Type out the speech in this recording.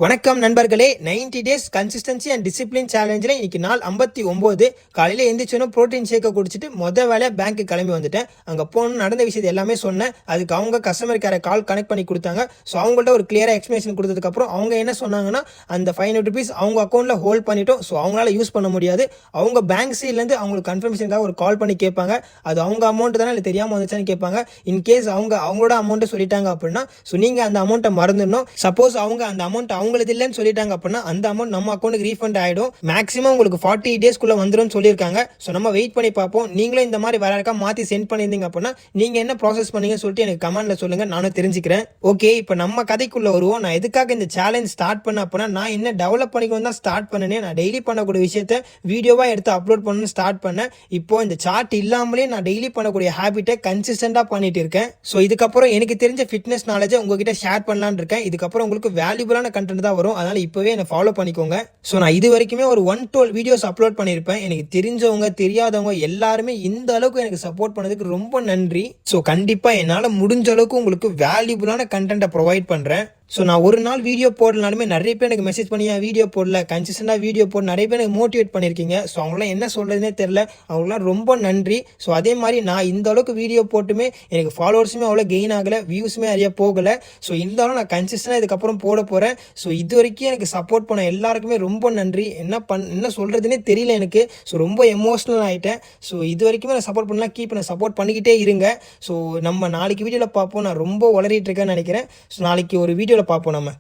வணக்கம் நண்பர்களே. 90 days consistency and discipline சேலஞ்சில் இன்னைக்கு நாள் 59. காலையில் எழுந்திரிச்சோன்னா ப்ரோட்டீன் ஷேக்கை குடிச்சிட்டு வேலையாக பேங்க்கு கிளம்பி வந்துட்டேன். அங்கே போகணும் நடந்த விஷயத்தை எல்லாமே சொன்னேன். அதுக்கு அவங்க கஸ்டமர் கேரை கால் கனெக்ட் பண்ணி கொடுத்தாங்க. ஸோ அவங்கள்ட்ட ஒரு கிளியராக எக்ஸ்பிளேஷன் கொடுத்ததுக்கப்புறம் அவங்க என்ன சொன்னாங்கன்னா, அந்த ₹500 அவங்க அக்கௌண்ட்டில் ஹோல்ட் பண்ணிட்டோம். ஸோ அவங்களால யூஸ் பண்ண முடியாது. அவங்க பேங்க் சைட்லேருந்து அவங்களுக்கு கன்ஃபர்மேஷனுக்காக ஒரு கால் பண்ணி கேட்பாங்க. அது அவங்க அமௌண்ட் தானே இல்லை தெரியாமல் வந்துச்சான்னு கேட்பாங்க. இன்கேஸ் அவங்களோட அமௌண்ட்டை சொல்லிட்டாங்க அப்படின்னா, ஸோ நீங்கள் அந்த அமௌண்ட்டை மறந்துடணும். சப்போஸ் அவங்க அந்த அமௌண்ட் அவங்களுக்கு இல்லைன்னு சொல்லிட்டாங்க அப்படின்னா அந்த அமௌண்ட் நம்ம அக்கௌண்ட்டுக்கு ரீஃபண்ட் ஆயிடும். மேக்ஸிமம் உங்களுக்கு 40 டேஸ்க்குள்ள வந்துடும் சொல்லியிருக்காங்க. ஸோ நம்ம வெயிட் பண்ணி பார்ப்போம். நீங்களும் இந்த மாதிரி வேற மாற்றி சென்ட் பண்ணியிருந்தீங்க அப்படின்னா நீங்க என்ன ப்ராசஸ் பண்ணீங்கன்னு சொல்லிட்டு எனக்கு கமெண்ட்ல சொல்லுங்க, நானும் தெரிஞ்சுக்கிறேன். ஓகே, இப்போ நம்ம கதைக்குள்ள வருவோம். நான் எதுக்காக இந்த சேலஞ்ச் ஸ்டார்ட் பண்ண அப்படின்னா, நான் என்ன டெவலப் பண்ணிக்கணும் தான் ஸ்டார்ட் பண்ணேன். நான் டெய்லி பண்ணக்கூடிய விஷயத்த வீடியோவா எடுத்து அப்லோட் பண்ணணும்னு ஸ்டார்ட் பண்ணேன். இப்போ இந்த சார்ட் இல்லாமலே நான் டெய்லி பண்ணக்கூடிய ஹேபிட்டை கன்சிஸ்டண்டா பண்ணிட்டு இருக்கேன். ஸோ இதுக்கப்புறம் எனக்கு தெரிஞ்ச ஃபிட்னஸ் நாலேஜை உங்ககிட்ட ஷேர் பண்ணலான்னு இருக்கேன். இதுக்கப்புறம் உங்களுக்கு வேல்யூபிளான கண்டென்ட் தான் வரும். அதனால இப்பவே என்ன ஃபாலோ பண்ணிக்கோங்க. ஸோ நான் இது வரைக்குமே ஒரு 112 வீடியோஸ் அப்லோட் பண்ணியிருப்பேன். எனக்கு தெரிஞ்சவங்க தெரியாதவங்க எல்லாருமே இந்த அளவுக்கு எனக்கு சப்போர்ட் பண்ணதுக்கு ரொம்ப நன்றி. ஸோ கண்டிப்பா என்னால் முடிஞ்ச அளவுக்கு உங்களுக்கு வேல்யூபிளான கண்டென்ட்டை ப்ரொவைட் பண்றேன். ஸோ நான் ஒரு நாள் வீடியோ போடலாலுமே நிறைய பேர் எனக்கு மெசேஜ் பண்ணி வீடியோ போடல, கன்சிஸ்டண்டாக வீடியோ போட நிறைய பேர் எனக்கு மோட்டிவேட் பண்ணியிருக்கீங்க. ஸோ அவங்களாம் என்ன சொல்கிறதுனே தெரில. அவங்களாம் ரொம்ப நன்றி. ஸோ அதே மாதிரி நான் இந்த அளவுக்கு வீடியோ போட்டுமே எனக்கு ஃபாலோவர்ஸுமே அவ்வளோ கெயின் ஆகலை, வியூஸுமே நிறைய போகலை. ஸோ இருந்தாலும் நான் கன்சிஸ்டண்டாக இதுக்கப்புறம் போட போகிறேன். ஸோ இது வரைக்கும் எனக்கு சப்போர்ட் பண்ண எல்லாருக்குமே ரொம்ப நன்றி. என்ன சொல்கிறதுனே தெரியல எனக்கு. ஸோ ரொம்ப எமோஷ்னல் ஆகிட்டேன். ஸோ இது வரைக்குமே நான் சப்போர்ட் பண்ணலாம், நான் சப்போர்ட் பண்ணிக்கிட்டே இருங்க. ஸோ நம்ம நாளைக்கு வீடியோவில் பார்ப்போம். நான் ரொம்ப உளறிட்டு இருக்கேன்னு நினைக்கிறேன். ஸோ நாளைக்கு ஒரு வீடியோவில் பார்ப்போம் நம்ம.